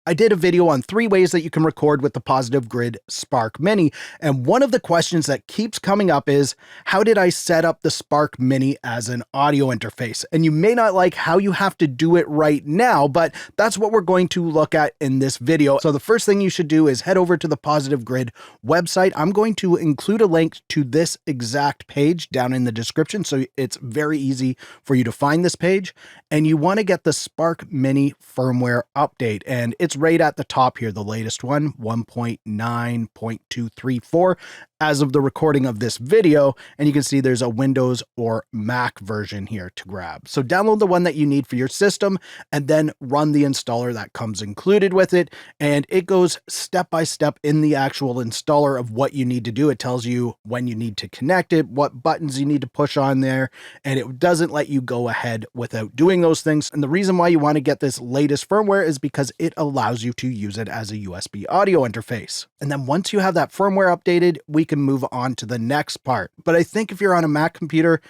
I did a video on 3 ways that you can record with the Positive Grid Spark Mini, and one of the questions that keeps coming up is, how did I set up the Spark Mini as an audio interface? And you may not like how you have to do it right now, but that's what we're going to look at in this video. So the first thing you should do is head over to the Positive Grid website. I'm going to include a link to this exact page down in the description, so it's very easy for you to find this page. And you want to get the Spark Mini firmware update, and it's right at the top here, the latest one, 1.9.234 as of the recording of this video, and you can see there's a Windows or Mac version here to grab. So download the one that you need for your system and then run the installer that comes included with it, and it goes step by step in the actual installer of what you need to do. It tells you when you need to connect it, what buttons you need to push on there, and it doesn't let you go ahead without doing those things. And the reason why you want to get this latest firmware is because it allows you to use it as a USB audio interface. And then once you have that firmware updated, we can move on to the next part. But I think if you're on a Mac computer,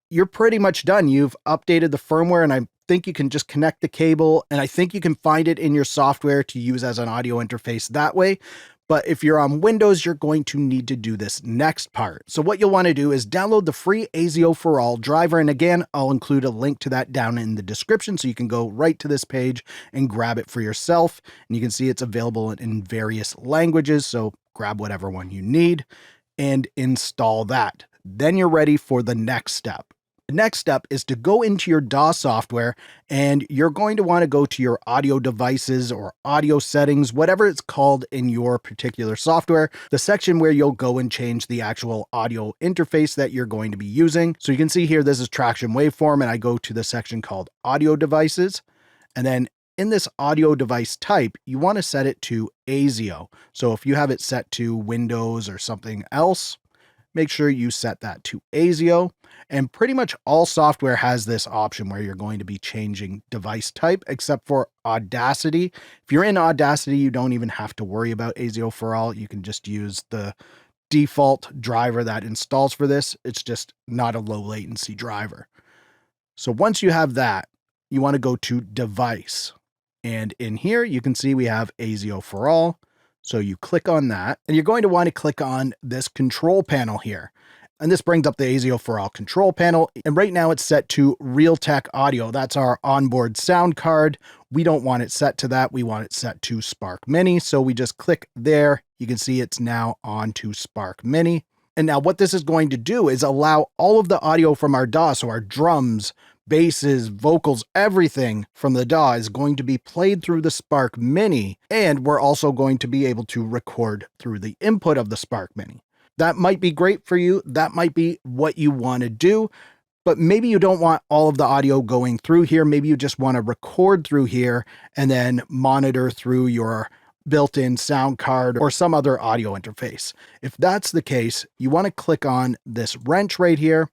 you're pretty much done. You've updated the firmware, and I think you can just connect the cable, and I think you can find it in your software to use as an audio interface that way. But if you're on Windows, you're going to need to do this next part. So what you'll want to do is download the free ASIO for All driver. And again, I'll include a link to that down in the description, so you can go right to this page and grab it for yourself. And you can see it's available in various languages. So grab whatever one you need and install that. Then you're ready for the next step. The next step is to go into your DAW software, and you're going to want to go to your audio devices or audio settings, whatever it's called in your particular software, the section where you'll go and change the actual audio interface that you're going to be using. So you can see here, this is traction waveform, and I go to the section called audio devices. And then in this audio device type, you want to set it to ASIO. So if you have it set to Windows or something else, make sure you set that to ASIO. And pretty much all software has this option where you're going to be changing device type, except for Audacity. If you're in Audacity, you don't even have to worry about ASIO for All. You can just use the default driver that installs for this. It's just not a low latency driver. So once you have that, you want to go to Device. And in here, you can see we have ASIO for All. So you click on that, and you're going to want to click on this control panel here. And this brings up the ASIO for All control panel. And right now it's set to Realtek Audio. That's our onboard sound card. We don't want it set to that. We want it set to Spark Mini. So we just click there. You can see it's now on to Spark Mini. And now what this is going to do is allow all of the audio from our DAW, so our drums, basses, vocals, everything from the DAW is going to be played through the Spark Mini. And we're also going to be able to record through the input of the Spark Mini. That might be great for you. That might be what you want to do, but maybe you don't want all of the audio going through here. Maybe you just want to record through here and then monitor through your built-in sound card or some other audio interface. If that's the case, you want to click on this wrench right here.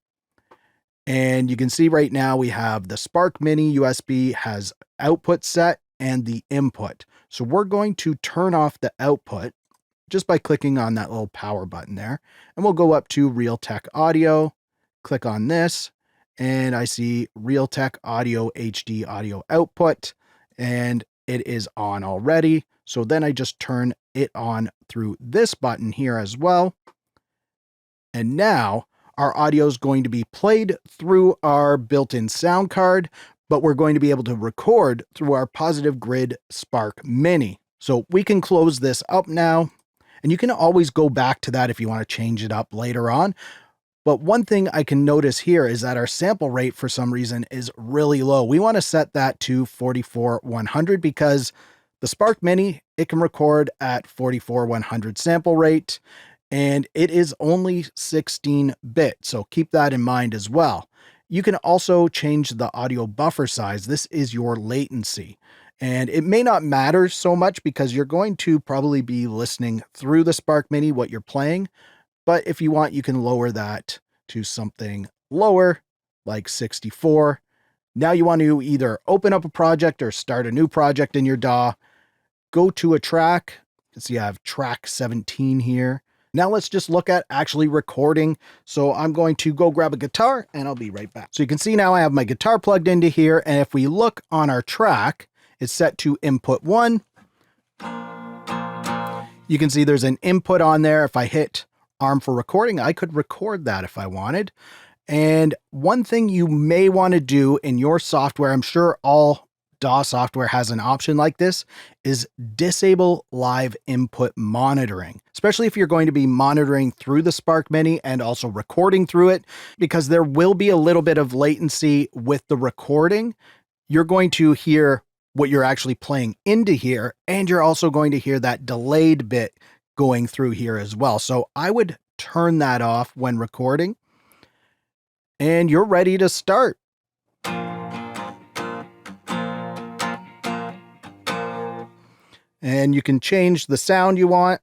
And you can see right now we have the Spark Mini USB has output set and the input. So we're going to turn off the output just by clicking on that little power button there. And we'll go up to Realtek Audio, click on this, and I see Realtek Audio HD audio output, and it is on already. So then I just turn it on through this button here as well. And now our audio is going to be played through our built-in sound card, but we're going to be able to record through our Positive Grid Spark Mini. So we can close this up now. And you can always go back to that if you want to change it up later on. But one thing I can notice here is that our sample rate for some reason is really low. We want to set that to 44,100 because the Spark Mini, it can record at 44,100 sample rate, and it is only 16-bit. So keep that in mind as well. You can also change the audio buffer size. This is your latency. And it may not matter so much because you're going to probably be listening through the Spark Mini what you're playing. But if you want, you can lower that to something lower, like 64. Now you want to either open up a project or start a new project in your DAW. Go to a track. You can see I have track 17 here. Now let's just look at actually recording. So I'm going to go grab a guitar and I'll be right back. So you can see now I have my guitar plugged into here. And if we look on our track, it's set to input 1. You can see there's an input on there. If I hit arm for recording, I could record that if I wanted. And one thing you may want to do in your software, I'm sure all DAW software has an option like this, is disable live input monitoring, especially if you're going to be monitoring through the Spark Mini and also recording through it, because there will be a little bit of latency with the recording. You're going to hear what you're actually playing into here, and you're also going to hear that delayed bit going through here as well. So I would turn that off when recording, and you're ready to start. And you can change the sound you want.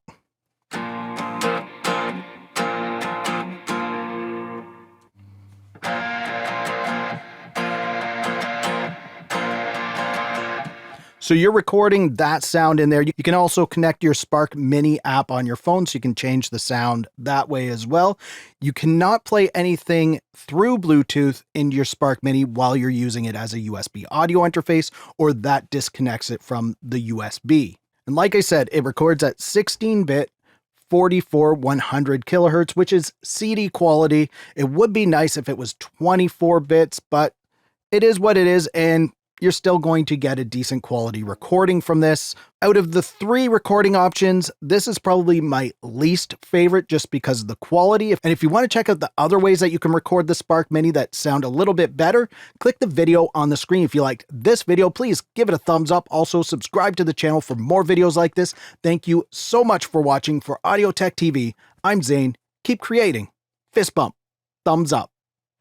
So you're recording that sound in there. You can also connect your Spark Mini app on your phone, so you can change the sound that way as well. You cannot play anything through Bluetooth into your Spark Mini while you're using it as a USB audio interface, or that disconnects it from the USB. And like I said, it records at 16-bit, 44/100 kilohertz, which is CD quality. It would be nice if it was 24 bits, but it is what it is, and you're still going to get a decent quality recording from this. Out of the 3 recording options, this is probably my least favorite just because of the quality. And if you want to check out the other ways that you can record the Spark Mini that sound a little bit better, click the video on the screen. If you liked this video, please give it a thumbs up. Also, subscribe to the channel for more videos like this. Thank you so much for watching. For Audio Tech TV, I'm Zane. Keep creating. Fist bump. Thumbs up.